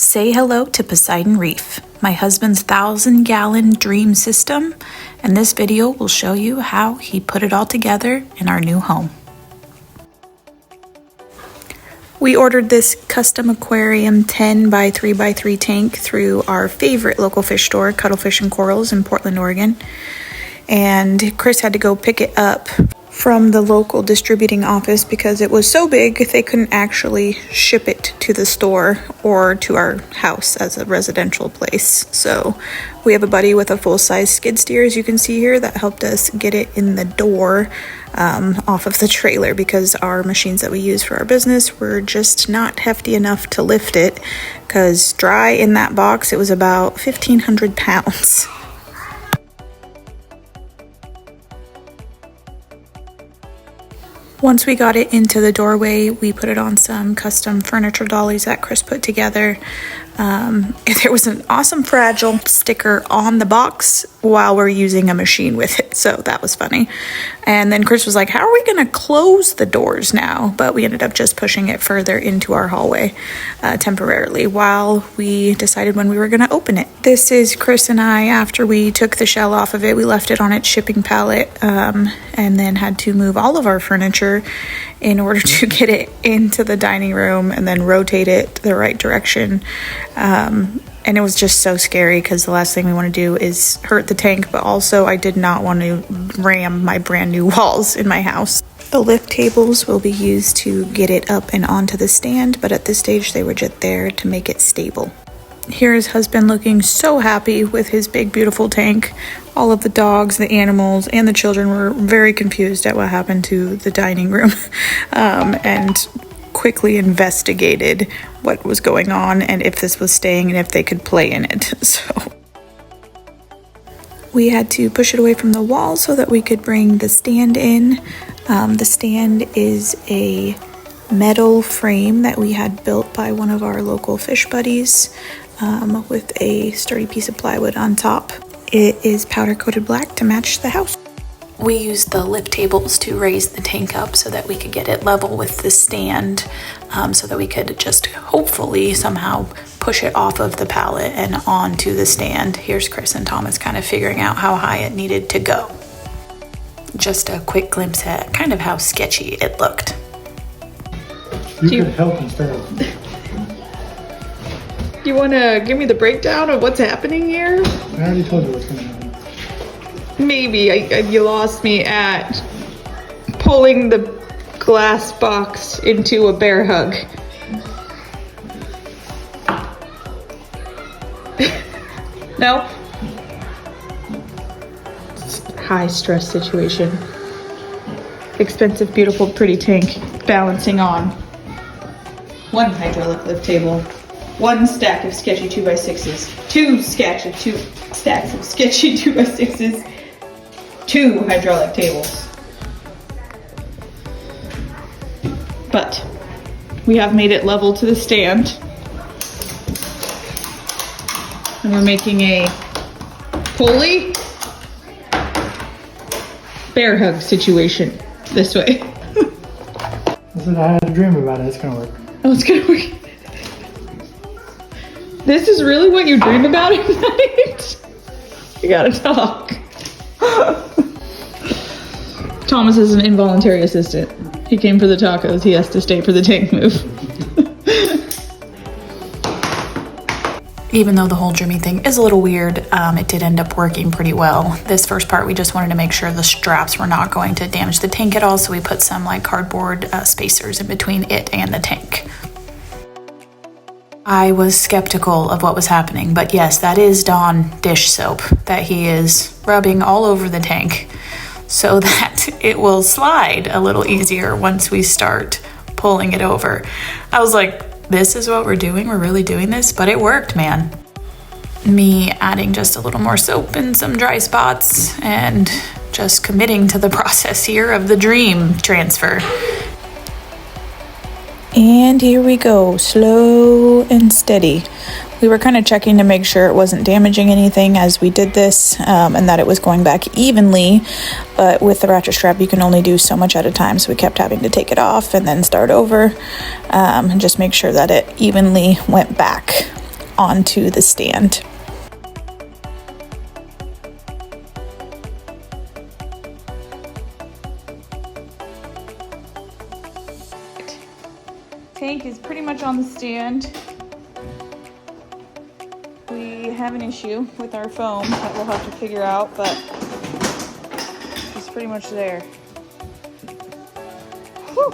Say hello to PoseidonReef, my husband's 1,000-gallon dream system, and this video will show you how he put it all together in our new home. We ordered this custom aquarium 10 by 3 by 3 tank through our favorite local fish store, Cuttlefish and Corals in Portland, Oregon. And Chris had to go pick it up from the local distributing office because it was so big they couldn't actually ship it to the store or to our house as a residential place. So we have a buddy with a full-size skid steer, as you can see here, that helped us get it in the door off of the trailer because our machines that we use for our business were just not hefty enough to lift it, because dry in that box it was about 1,500 pounds. Once we got it into the doorway, we put it on some custom furniture dollies that Chris put together. There was an awesome fragile sticker on the box while we're using a machine with it, so that was funny. And then Chris was like, how are we going to close the doors now? But we ended up just pushing it further into our hallway temporarily while we decided when we were going to open it. This is Chris and I after we took the shell off of it. We left it on its shipping pallet and then had to move all of our furniture in order to get it into the dining room and then rotate it the right direction. And it was just so scary because the last thing we want to do is hurt the tank, but also I did not want to ram my brand new walls in my house. The lift tables will be used to get it up and onto the stand, but at this stage they were just there to make it stable. Here is husband looking so happy with his big beautiful tank. All of the dogs, the animals, and the children were very confused at what happened to the dining room and quickly investigated what was going on and if this was staying and if they could play in it. So we had to push it away from the wall so that we could bring the stand in. The stand is a metal frame that we had built by one of our local fish buddies with a sturdy piece of plywood on top. It is powder coated black to match the house. We used the lift tables to raise the tank up so that we could get it level with the stand, so that we could just hopefully somehow push it off of the pallet and onto the stand. Here's Chris and Thomas kind of figuring out how high it needed to go. Just a quick glimpse at kind of how sketchy it looked. You could help instead of... Do you want to give me the breakdown of what's happening here? I already told you what's going to happen. Maybe you lost me at pulling the glass box into a bear hug. No? High stress situation. Expensive, beautiful, pretty tank balancing on one hydraulic lift table, one stack of sketchy 2x6s, two stacks of sketchy 2x6s, two hydraulic tables. But we have made it level to the stand. And we're making a pulley bear hug situation this way. Listen, I had a dream about it. It's gonna work. Oh, it's gonna work. This is really what you dream about at night? You gotta talk. Thomas is an involuntary assistant. He came for the tacos. He has to stay for the tank move. Even though the whole dreamy thing is a little weird, it did end up working pretty well. This first part, we just wanted to make sure the straps were not going to damage the tank at all, so we put some like cardboard spacers in between it and the tank. I was skeptical of what was happening, but yes, that is Dawn dish soap that he is rubbing all over the tank so that it will slide a little easier once we start pulling it over. I was like, this is what we're doing? We're really doing this? But it worked, man. Me adding just a little more soap and some dry spots and just committing to the process here of the dream transfer. And here we go, slow and steady. We were kind of checking to make sure it wasn't damaging anything as we did this, and that it was going back evenly, but with the ratchet strap you can only do so much at a time, so we kept having to take it off and then start over and just make sure that it evenly went back. onto the stand. Tank is pretty much on the stand. We have an issue with our foam that we'll have to figure out, but it's pretty much there. Whew.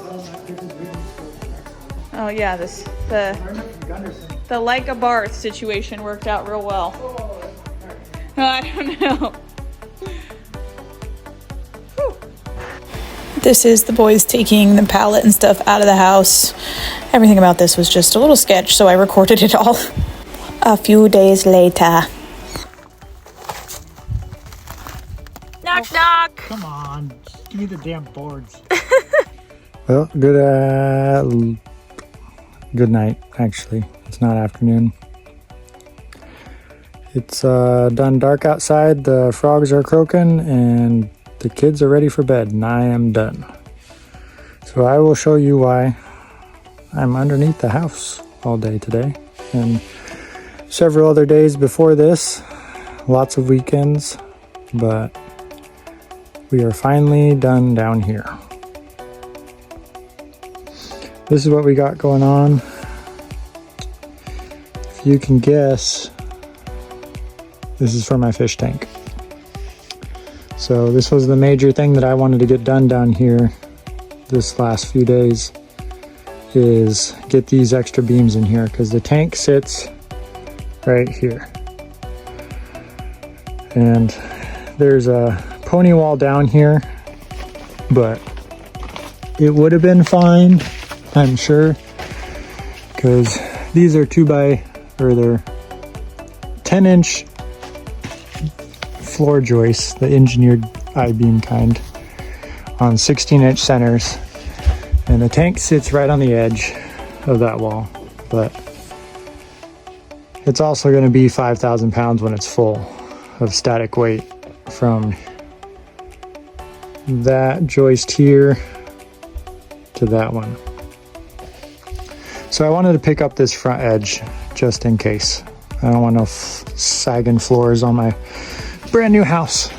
Oh yeah, the Leica Barth situation worked out real well. I don't know. This is the boys taking the pallet and stuff out of the house. Everything about this was just a little sketch, so I recorded it all. A few days later. Knock, knock. Come on, give me the damn boards. Well, good night, actually. It's not afternoon. It's done dark outside, the frogs are croaking, and the kids are ready for bed, and I am done. So I will show you why I'm underneath the house all day today, and several other days before this, lots of weekends, but we are finally done down here. This is what we got going on. If you can guess, this is for my fish tank. So this was the major thing that I wanted to get done down here this last few days, is get these extra beams in here, because the tank sits right here. And there's a pony wall down here, but it would have been fine, I'm sure, because these are they're 10-inch floor joists, the engineered I-beam kind, on 16-inch centers, and the tank sits right on the edge of that wall, but it's also going to be 5,000 pounds when it's full of static weight from that joist here to that one. So I wanted to pick up this front edge just in case. I don't want no sagging floors on my brand new house.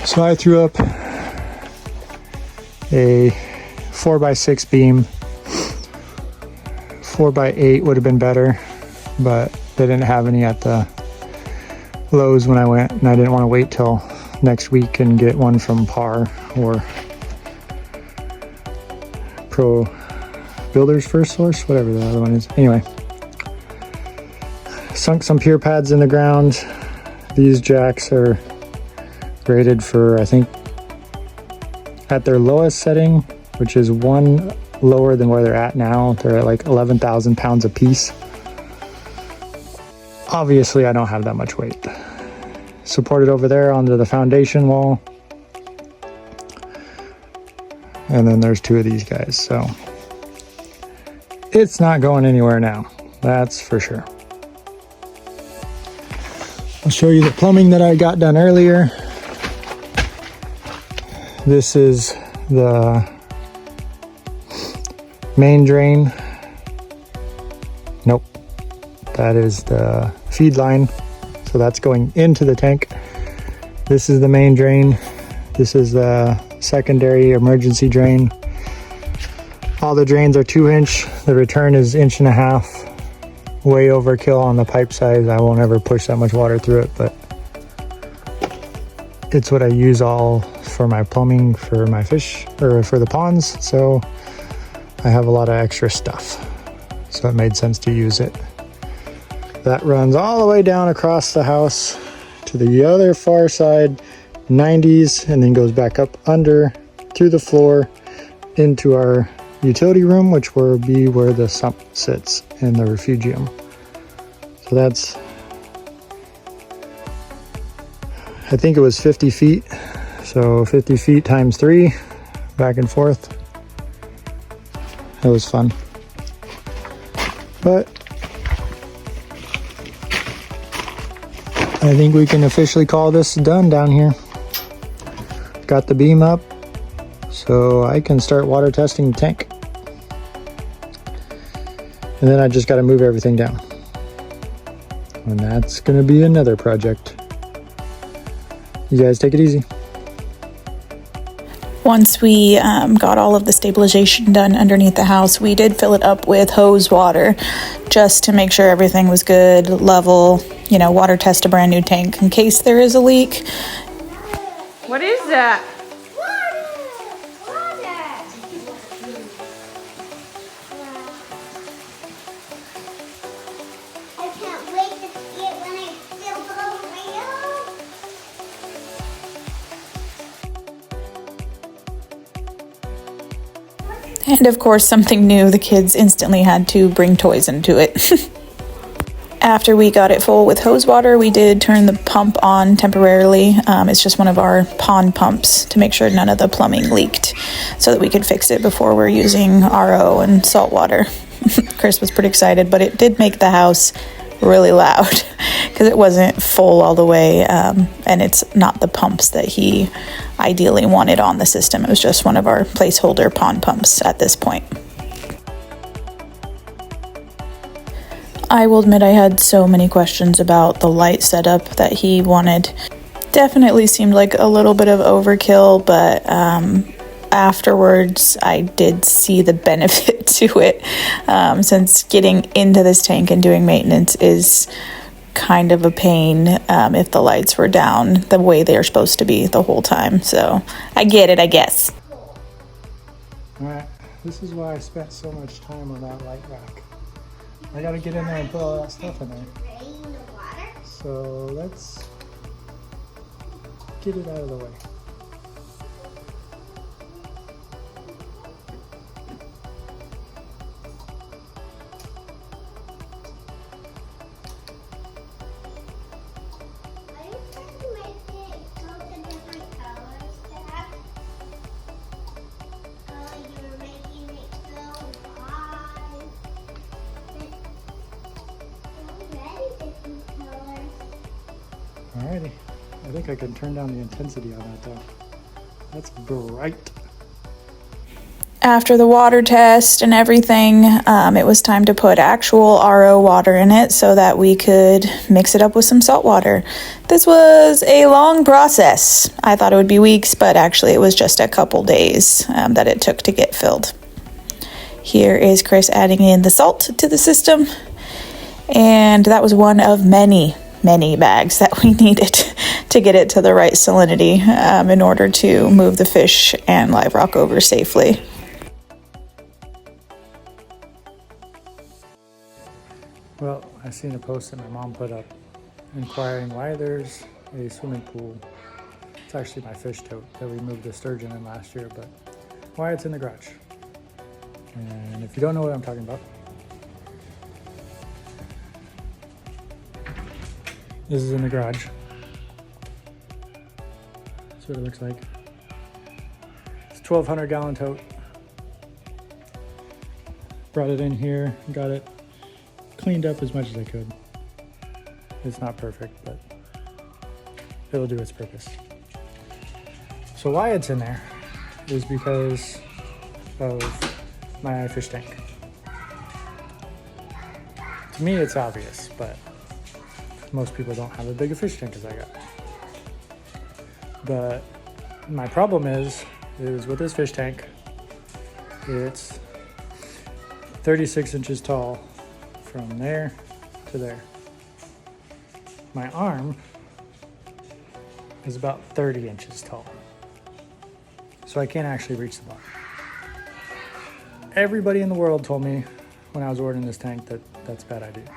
So I threw up a 4x6 beam. 4x8 would have been better, but they didn't have any at the Lowe's when I went, and I didn't want to wait till next week and get one from Par or Pro Builders First Source, whatever the other one is. Anyway, sunk some pier pads in the ground. These jacks are rated for, I think, at their lowest setting, which is one lower than where they're at now. They're at like 11,000 pounds a piece. Obviously, I don't have that much weight. Supported over there onto the foundation wall. And then there's two of these guys, so it's not going anywhere now, that's for sure. I'll show you the plumbing that I got done earlier. This is the main drain. Nope, that is the feed line, so that's going into the tank. This is the main drain. This is the secondary emergency drain. All the drains are 2-inch. The return is 1.5 inches. Way overkill on the pipe size. I won't ever push that much water through it, but it's what I use all for my plumbing for my fish, or for the ponds, so I have a lot of extra stuff, so it made sense to use it. That runs all the way down across the house to the other far side, 90s, and then goes back up under through the floor into our utility room, which will be where the sump sits in the refugium. So that's, I think it was 50 feet. So 50 feet times 3, back and forth. It was fun. But I think we can officially call this done down here. Got the beam up, so I can start water testing the tank. And then I just got to move everything down. And that's gonna be another project. You guys take it easy. Once we got all of the stabilization done underneath the house, we did fill it up with hose water just to make sure everything was good, level, you know, water test a brand new tank in case there is a leak. What is that? And of course, something new, the kids instantly had to bring toys into it. After we got it full with hose water, we did turn the pump on temporarily. It's just one of our pond pumps to make sure none of the plumbing leaked so that we could fix it before we're using RO and salt water. Chris was pretty excited, but it did make the house really loud because it wasn't full all the way, and it's not the pumps that he ideally wanted on the system. It was just one of our placeholder pond pumps at this point. I will admit I had so many questions about the light setup that he wanted. Definitely seemed like a little bit of overkill, but afterwards I did see the benefit to it, since getting into this tank and doing maintenance is kind of a pain if the lights were down the way they are supposed to be the whole time. So I get it, I guess. Alright, this is why I spent so much time on that light rack. I gotta get in there and put all that stuff in there. So let's get it out of the way. Alrighty, I think I can turn down the intensity on that though. That's bright. After the water test and everything, it was time to put actual RO water in it so that we could mix it up with some salt water. This was a long process. I thought it would be weeks, but actually it was just a couple days that it took to get filled. Here is Chris adding in the salt to the system, and that was one of many bags that we needed to get it to the right salinity in order to move the fish and live rock over safely. Well, I seen a post that my mom put up inquiring why there's a swimming pool. It's actually my fish tote that we moved the sturgeon in last year, but why it's in the garage. And if you don't know what I'm talking about, this is in the garage. That's what it looks like. It's a 1,200 gallon tote. Brought it in here, got it cleaned up as much as I could. It's not perfect, but it'll do its purpose. So why it's in there is because of my fish tank. To me, it's obvious, but most people don't have as big a fish tank as I got. But my problem is with this fish tank, it's 36 inches tall from there to there. My arm is about 30 inches tall. So I can't actually reach the bottom. Everybody in the world told me when I was ordering this tank that that's a bad idea.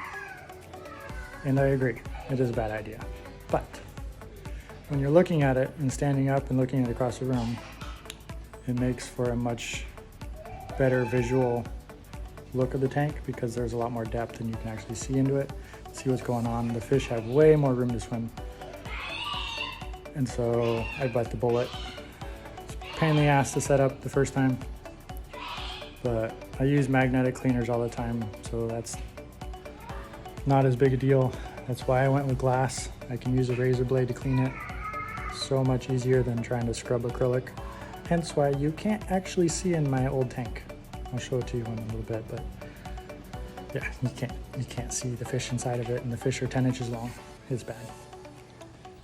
And I agree, it is a bad idea. But when you're looking at it and standing up and looking at it across the room, it makes for a much better visual look of the tank because there's a lot more depth and you can actually see into it, see what's going on. The fish have way more room to swim. And so I bite the bullet. It's a pain in the ass to set up the first time, but I use magnetic cleaners all the time, so that's not as big a deal. That's why I went with glass. I can use a razor blade to clean it. So much easier than trying to scrub acrylic. Hence why you can't actually see in my old tank. I'll show it to you in a little bit, but Yeah, you can't see the fish inside of it, and the fish are 10 inches long. It's bad.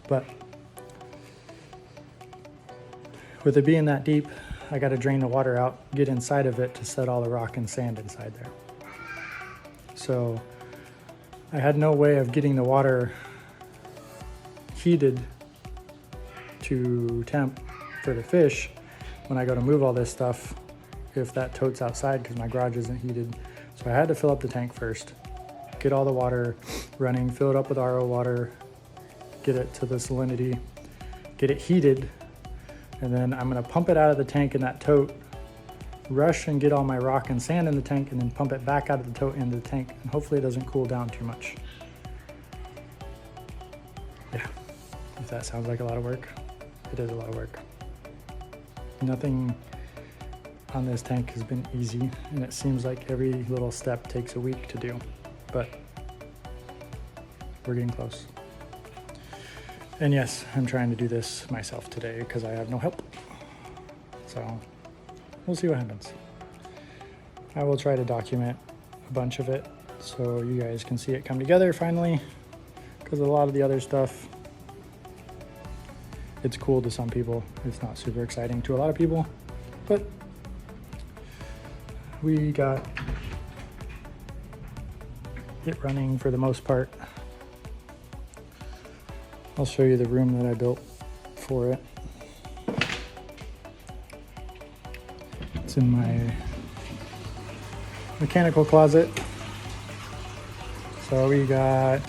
But with it being that deep, I got to drain the water out, get inside of it to set all the rock and sand inside there. So I had no way of getting the water heated to temp for the fish when I go to move all this stuff if that tote's outside, because my garage isn't heated. So I had to fill up the tank first, get all the water running, fill it up with RO water, get it to the salinity, get it heated, and then I'm gonna pump it out of the tank in that tote, rush and get all my rock and sand in the tank, and then pump it back out of the tote into the tank, and hopefully it doesn't cool down too much. Yeah, if that sounds like a lot of work, it is a lot of work. Nothing on this tank has been easy, and it seems like every little step takes a week to do, but we're getting close. And yes, I'm trying to do this myself today because I have no help. So we'll see what happens. I will try to document a bunch of it so you guys can see it come together finally, because a lot of the other stuff, it's cool to some people. It's not super exciting to a lot of people, but we got it running for the most part. I'll show you the room that I built for it. It's in my mechanical closet. So we got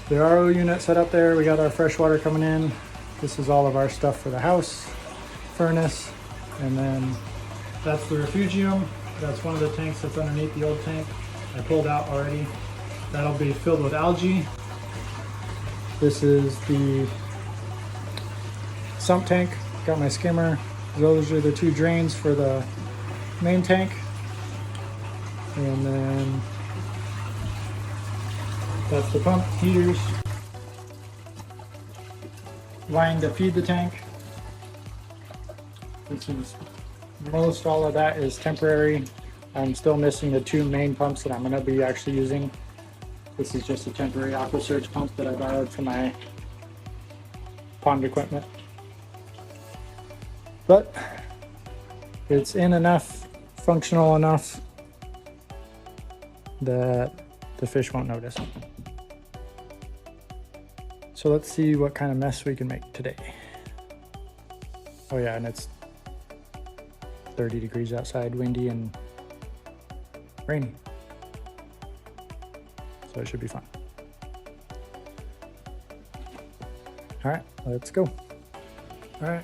the RO unit set up there. We got our fresh water coming in. This is all of our stuff for the house, furnace, and then that's the refugium. That's one of the tanks that's underneath the old tank. I pulled out already. That'll be filled with algae. This is the sump tank. Got my skimmer. Those are the two drains for the main tank. And then that's the pump heaters. Line to feed the tank. This is most all of that is temporary. I'm still missing the two main pumps that I'm going to be actually using. This is just a temporary aqua surge pump that I borrowed from my pond equipment. But it's in enough, functional enough that the fish won't notice. So let's see what kind of mess we can make today. Oh yeah, and it's 30 degrees outside, windy and rainy. So it should be fun. All right, let's go. All right,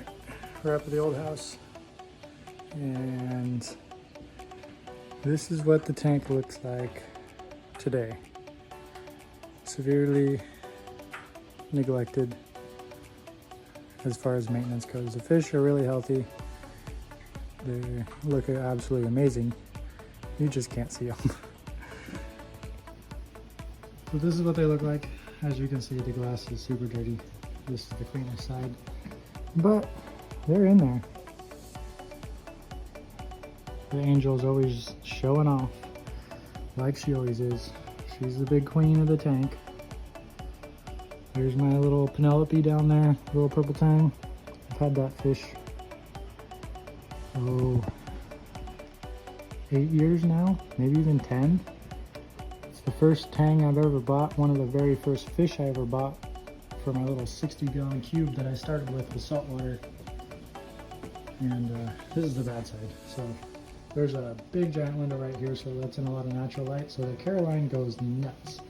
we're up at the old house. And this is what the tank looks like today. Severely neglected as far as maintenance goes. The fish are really healthy. They look absolutely amazing. You just can't see them. So this is what they look like. As you can see, the glass is super dirty. This is the cleanest side, but they're in there. The angel's always showing off, like she always is. She's the big queen of the tank. There's my little Penelope down there, little purple tang. I've had that fish, 8 years now, maybe even 10. It's the first tang I've ever bought, one of the very first fish I ever bought for my little 60-gallon cube that I started with saltwater. And this is the bad side. So there's a big giant window right here, so that's in a lot of natural light, so the Caroline goes nuts.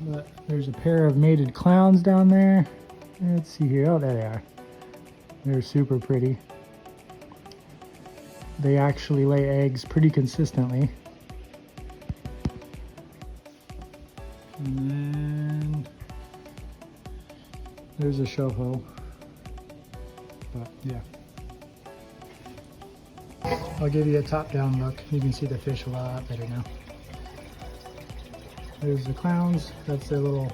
But there's a pair of mated clowns down there. Let's see here. Oh, there they are. They're super pretty. They actually lay eggs pretty consistently. And then there's a shoho. But yeah. I'll give you a top-down look. You can see the fish a lot better now. There's the clowns. That's their little,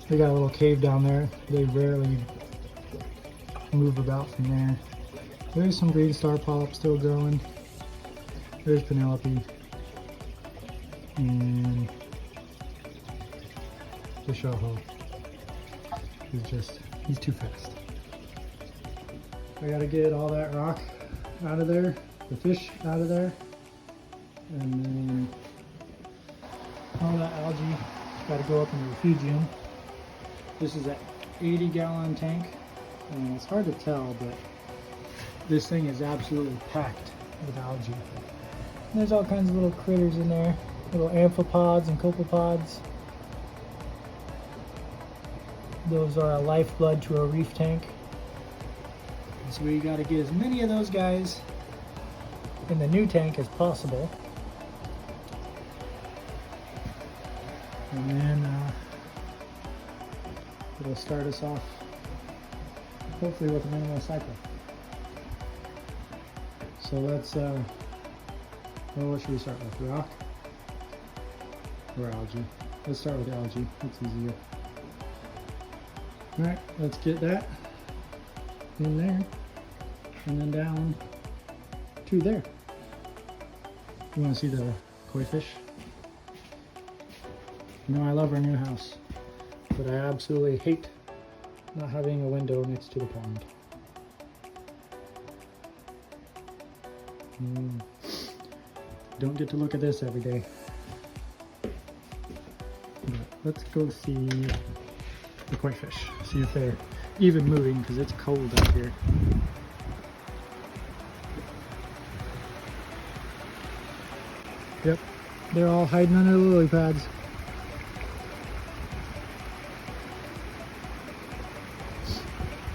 they got a little cave down there. They rarely move about from there. There's some green star polyps still growing. There's Penelope. And the shoho he's too fast. I gotta get all that rock out of there, the fish out of there, and then all that algae gotta go up in the refugium. This is an 80-gallon tank, and it's hard to tell, but this thing is absolutely packed with algae. And there's all kinds of little critters in there, little amphipods and copepods. Those are a lifeblood to a reef tank. And so we gotta get as many of those guys in the new tank as possible. And then it'll start us off hopefully with a minimal cycle. So let's, well, what should we start with? Rock or algae? Let's start with algae, it's easier. Alright, let's get that in there and then down to there. You want to see the koi fish? You know I love our new house, but I absolutely hate not having a window next to the pond. Don't get to look at this every day. But let's go see the koi fish, see if they're even moving because it's cold out here. Yep, they're all hiding under the lily pads.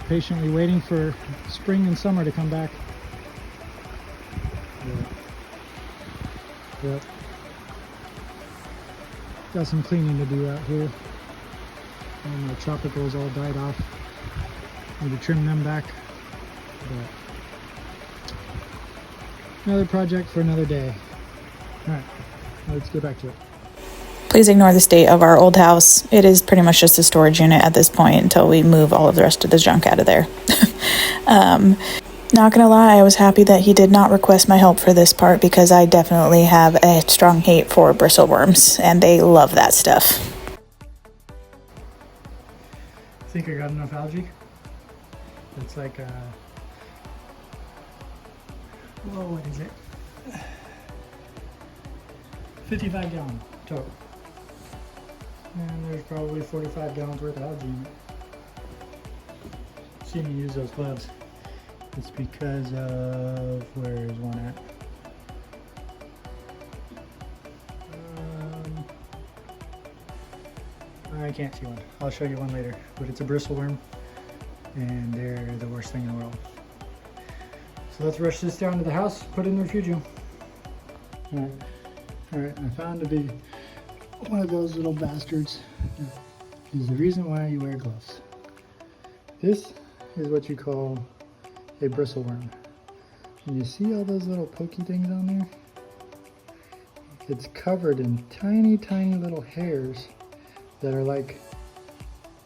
Patiently waiting for spring and summer to come back. Yep. Got some cleaning to do out here. And the tropicals all died off. Need to trim them back. But another project for another day. Alright, let's get back to it. Please ignore the state of our old house. It is pretty much just a storage unit at this point until we move all of the rest of the junk out of there. Not gonna lie, I was happy that he did not request my help for this part because I definitely have a strong hate for bristleworms and they love that stuff. Think I got enough algae? It's like whoa, what is it? 55 gallon total. And there's probably 45 gallons worth of algae in it. See me use those gloves. It's because of, where is one at? I can't see one. I'll show you one later. But it's a bristleworm, and they're the worst thing in the world. So let's rush this down to the house, put it in the refugium. Alright, I found to be one of those little bastards. This is the reason why you wear gloves. This is what you call a bristleworm. And you see all those little pokey things on there? It's covered in tiny, tiny little hairs that are like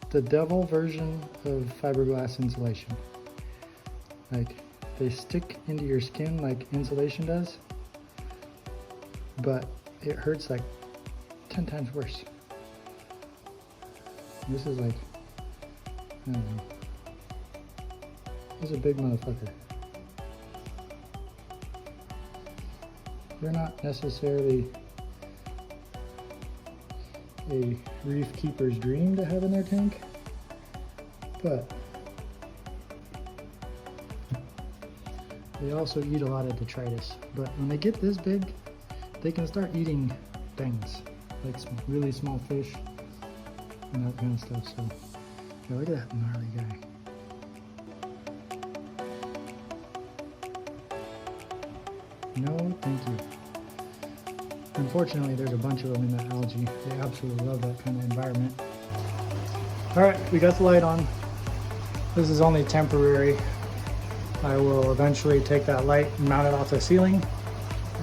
the devil version of fiberglass insulation. Like, they stick into your skin like insulation does, but it hurts like 10 times worse. This is like, I don't know. This is a big motherfucker. They're not necessarily a reef keeper's dream to have in their tank, but they also eat a lot of detritus. But when they get this big, they can start eating things, like some really small fish and that kind of stuff. So, yeah, look at that gnarly guy. No, thank you. Unfortunately, there's a bunch of them in that algae. They absolutely love that kind of environment. Alright, we got the light on. This is only temporary. I will eventually take that light and mount it off the ceiling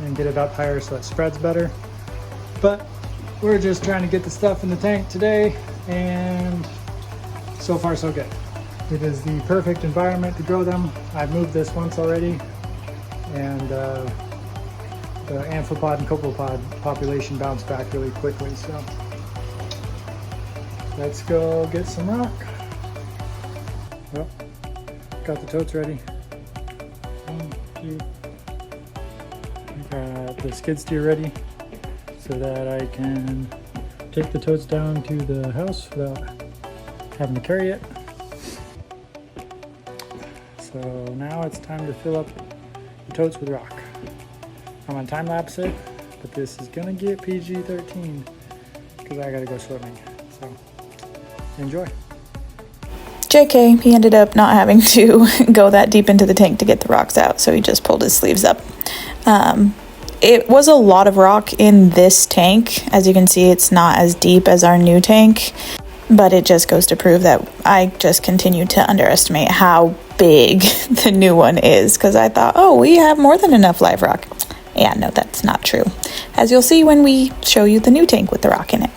and get it up higher so it spreads better. But we're just trying to get the stuff in the tank today, and so far so good. It is the perfect environment to grow them. I've moved this once already, and the amphipod and copepod population bounced back really quickly. So let's go get some rock. Well, got the totes ready. 1, 2. Got the skid steer ready so that I can take the totes down to the house without having to carry it. So now it's time to fill up the totes with rock. I'm gonna time lapse it, but this is gonna get PG-13 because I gotta go swimming. So enjoy. JK, he ended up not having to go that deep into the tank to get the rocks out, so he just pulled his sleeves up. It was a lot of rock in this tank. As you can see, it's not as deep as our new tank, but it just goes to prove that I just continue to underestimate how big the new one is, because I thought, oh, we have more than enough live rock. Yeah, no, that's not true, as you'll see when we show you the new tank with the rock in it.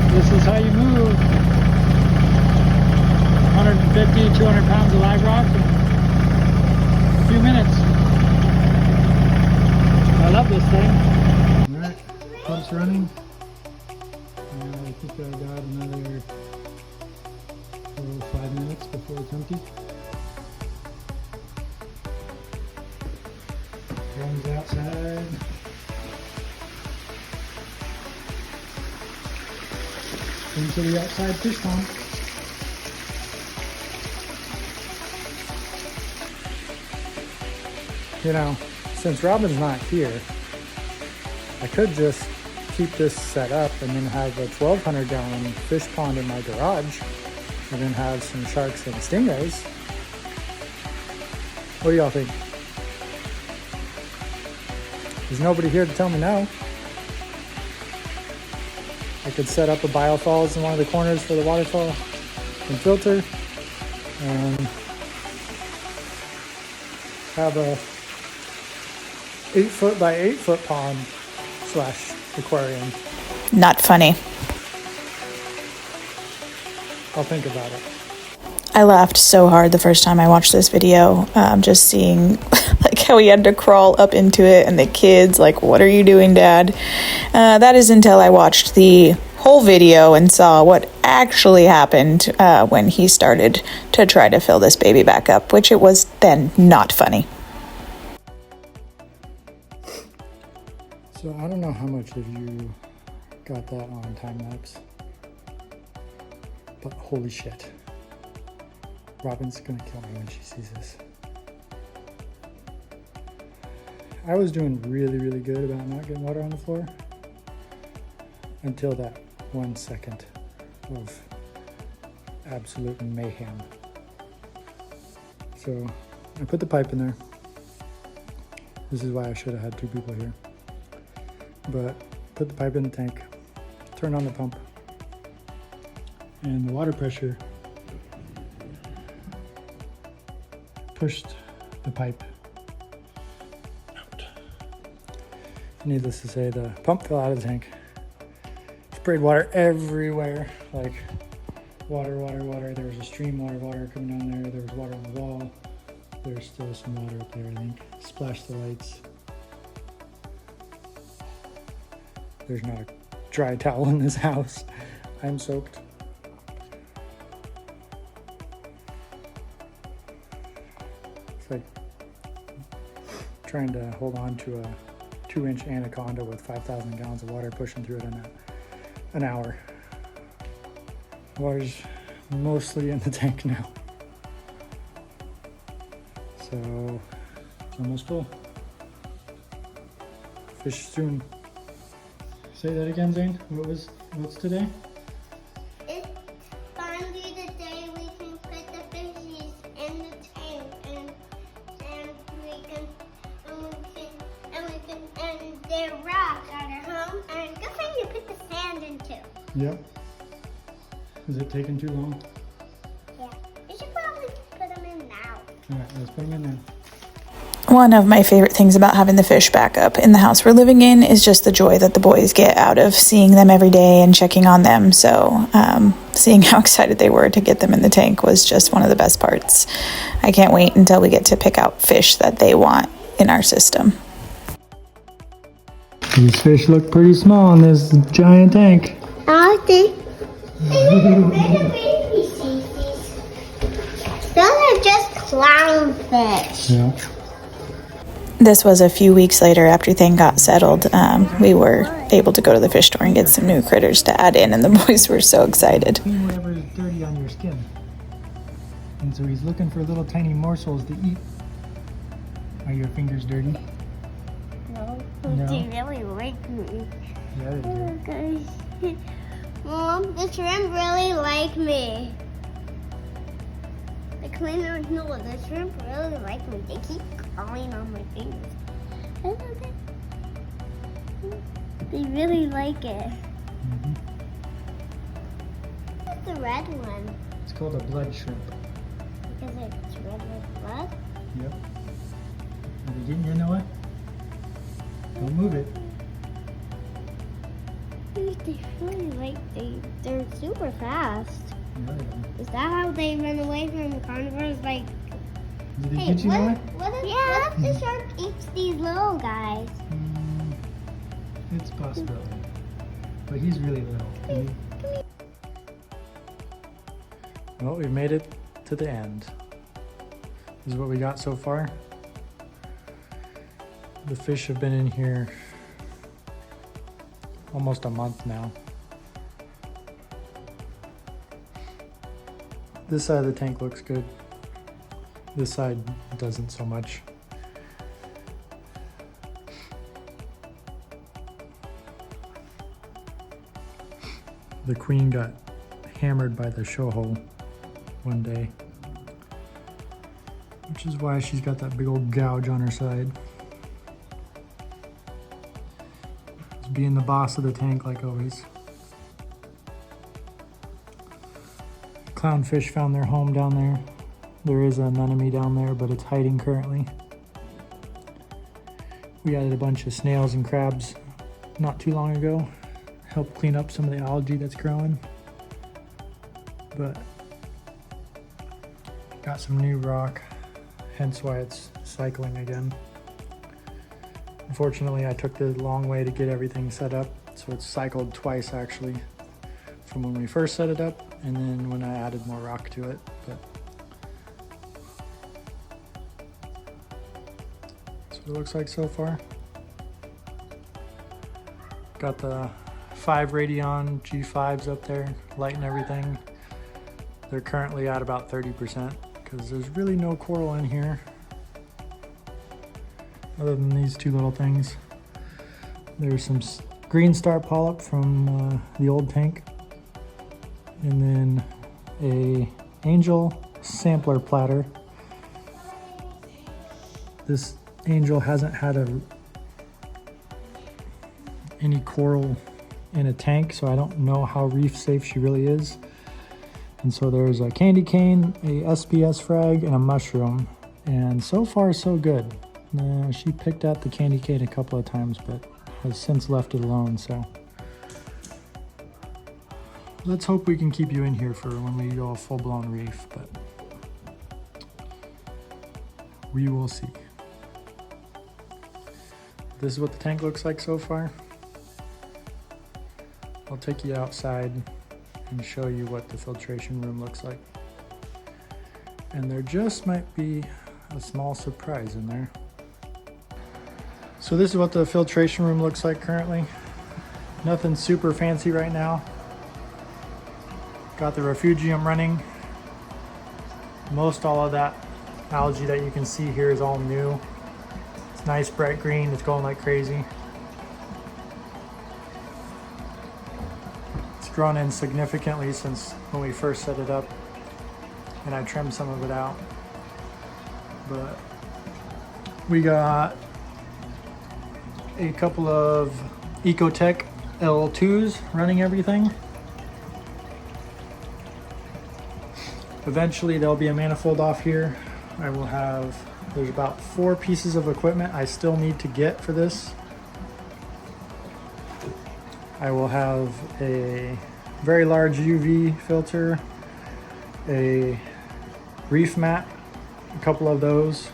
This is how you move 150, 200 pounds of live rock in a few minutes. I love this thing. Alright, pump's running. I think I got another 5 minutes before it's empty. Runs outside. Into the outside fish pond. You know, since Robin's not here, I could just keep this set up and then have a 1,200 gallon fish pond in my garage and then have some sharks and stingrays. What do y'all think? There's nobody here to tell me no. I could set up a biofalls in one of the corners for the waterfall and filter, and have a 8-foot by 8-foot pond / aquarium. Not funny. I'll think about it. I laughed so hard the first time I watched this video, just seeing like how he had to crawl up into it, and the kids like, what are you doing, Dad? That is until I watched the whole video and saw what actually happened when he started to try to fill this baby back up, which it was then not funny. So I don't know how much of you got that on time lapse, but holy shit. Robin's gonna kill me when she sees this. I was doing really, really good about not getting water on the floor until that 1 second of absolute mayhem. So I put the pipe in there. This is why I should have had 2 people here. But put the pipe in the tank, turn on the pump, and the water pressure pushed the pipe out. Needless to say, the pump fell out of the tank. Sprayed water everywhere, like water. There was a stream water coming down there. There was water on the wall. There's still some water up there, I think. Splashed the lights. There's not a dry towel in this house. I'm soaked. It's like trying to hold on to a 2-inch anaconda with 5,000 gallons of water pushing through it in an hour. Water's mostly in the tank now. So it's almost full. Fish soon. Say that again, Zane. What's today? It's finally the day we can put the fishies in the tank, and they're rocks at our home, and good thing you put the sand in too. Yep. Is it taking too long? Yeah. You should probably put them in now. Alright, let's put them in now. One of my favorite things about having the fish back up in the house we're living in is just the joy that the boys get out of seeing them every day and checking on them. So seeing how excited they were to get them in the tank was just one of the best parts. I can't wait until we get to pick out fish that they want in our system. These fish look pretty small in this giant tank. I think they're baby seas. Those are just clownfish. Yeah. This was a few weeks later after things got settled. We were able to go to the fish store and get some new critters to add in, and the boys were so excited. Clean whatever is dirty on your skin. And so he's looking for little tiny morsels to eat. Are your fingers dirty? No. No. They really like me. Yeah, they do. Oh gosh. Mom, the shrimp really like me. The cleaner, no, the shrimp really like me. They keep crawling on my fingers. That's okay. They really like it. Mm-hmm. What's the red one? It's called a blood shrimp. Because it's red with blood? Yep. Are they getting you, Noah? Don't move it. They really like, they're super fast. Yeah, they are. Is that how they run away from carnivores? Like, Did they hey, get you, Noah? what if the shark eats these little guys? It's a possibility. But he's really little. Well, we made it to the end. This is what we got so far. The fish have been in here almost a month now. This side of the tank looks good. This side doesn't so much. The queen got hammered by the show hole one day, which is why she's got that big old gouge on her side. Just being the boss of the tank like always. Clownfish found their home down there. There is an anemone down there, but it's hiding currently. We added a bunch of snails and crabs not too long ago. Help clean up some of the algae that's growing. But got some new rock, hence why it's cycling again. Unfortunately, I took the long way to get everything set up, so it's cycled twice actually, from when we first set it up and then when I added more rock to it. But that's what it looks like so far. Got the 5 Radion G5s up there, lighting everything. They're currently at about 30% because there's really no coral in here other than these two little things. There's some green star polyp from the old tank, and then a angel sampler platter. This angel hasn't had any coral in a tank, so I don't know how reef safe she really is. And so there's a candy cane, a SPS frag, and a mushroom, and so far so good. She picked at the candy cane a couple of times, but has since left it alone. So let's hope we can keep you in here for when we go a full-blown reef, but we will see. This is what the tank looks like so far. I'll take you outside and show you what the filtration room looks like. And there just might be a small surprise in there. So this is what the filtration room looks like currently. Nothing super fancy right now. Got the refugium running. Most all of that algae that you can see here is all new. It's nice bright green, it's going like crazy. It's grown in significantly since when we first set it up, and I trimmed some of it out. But we got a couple of Ecotech L2s running everything. Eventually there'll be a manifold off here. I will have There's about 4 pieces of equipment I still need to get for this. I will have a very large UV filter, a reef mat, a couple of those.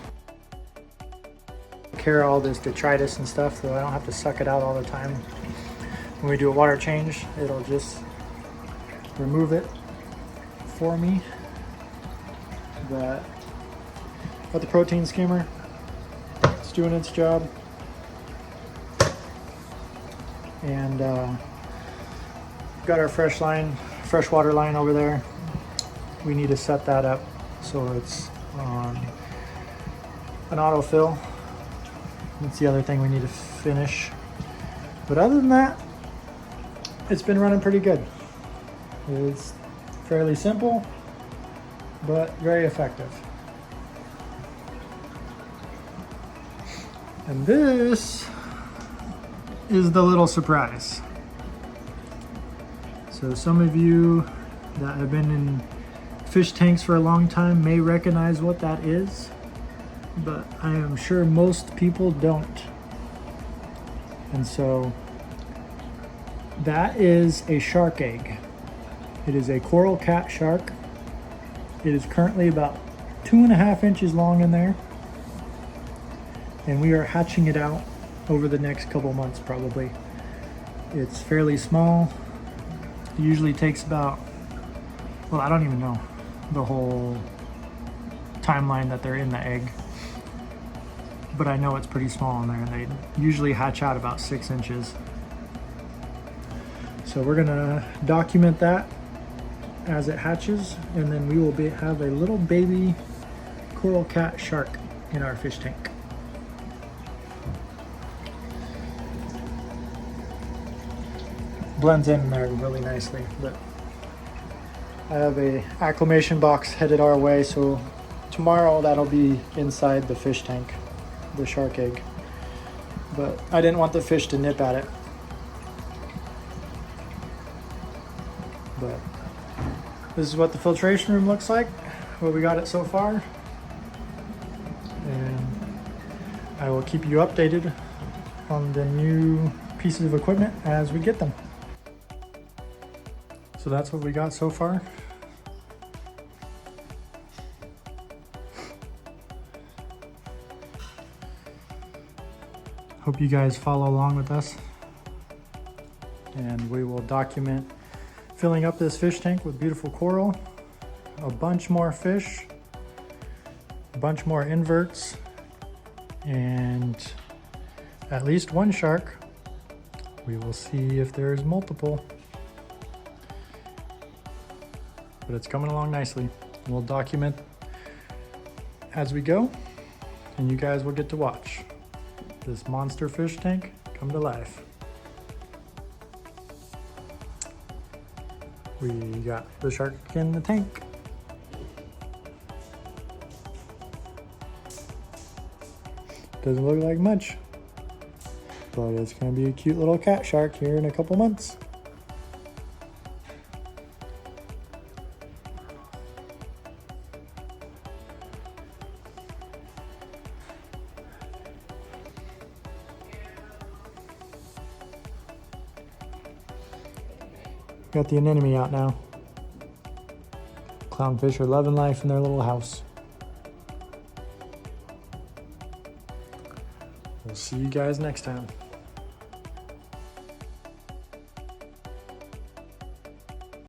Take care of all this detritus and stuff so I don't have to suck it out all the time. When we do a water change, it'll just remove it for me. Got the protein skimmer. It's doing its job. And got our freshwater line over there. We need to set that up so it's on an autofill. That's the other thing we need to finish. But other than that, it's been running pretty good. It's fairly simple, but very effective. And this is the little surprise. So some of you that have been in fish tanks for a long time may recognize what that is, but I am sure most people don't. And so that is a shark egg. It is a coral cat shark. It is currently about 2.5 inches long in there, and we are hatching it out over the next couple months probably. It's fairly small. It usually takes about, well, I don't even know the whole timeline that they're in the egg, but I know it's pretty small in there, and they usually hatch out about 6 inches. So we're gonna document that as it hatches, and then we will have a little baby coral cat shark in our fish tank. Blends in there really nicely, but I have a acclimation box headed our way, so tomorrow that'll be inside the fish tank, the shark egg. But I didn't want the fish to nip at it. But this is what the filtration room looks like, what we got it so far. And I will keep you updated on the new pieces of equipment as we get them. So that's what we got so far. Hope you guys follow along with us, and we will document filling up this fish tank with beautiful coral, a bunch more fish, a bunch more inverts, and at least one shark. We will see if there's multiple, but it's coming along nicely. We'll document as we go, and you guys will get to watch this monster fish tank come to life. We got the shark in the tank. Doesn't look like much, but it's gonna be a cute little cat shark here in a couple months. Got the anemone out now. Clownfish are loving life in their little house. We'll see you guys next time.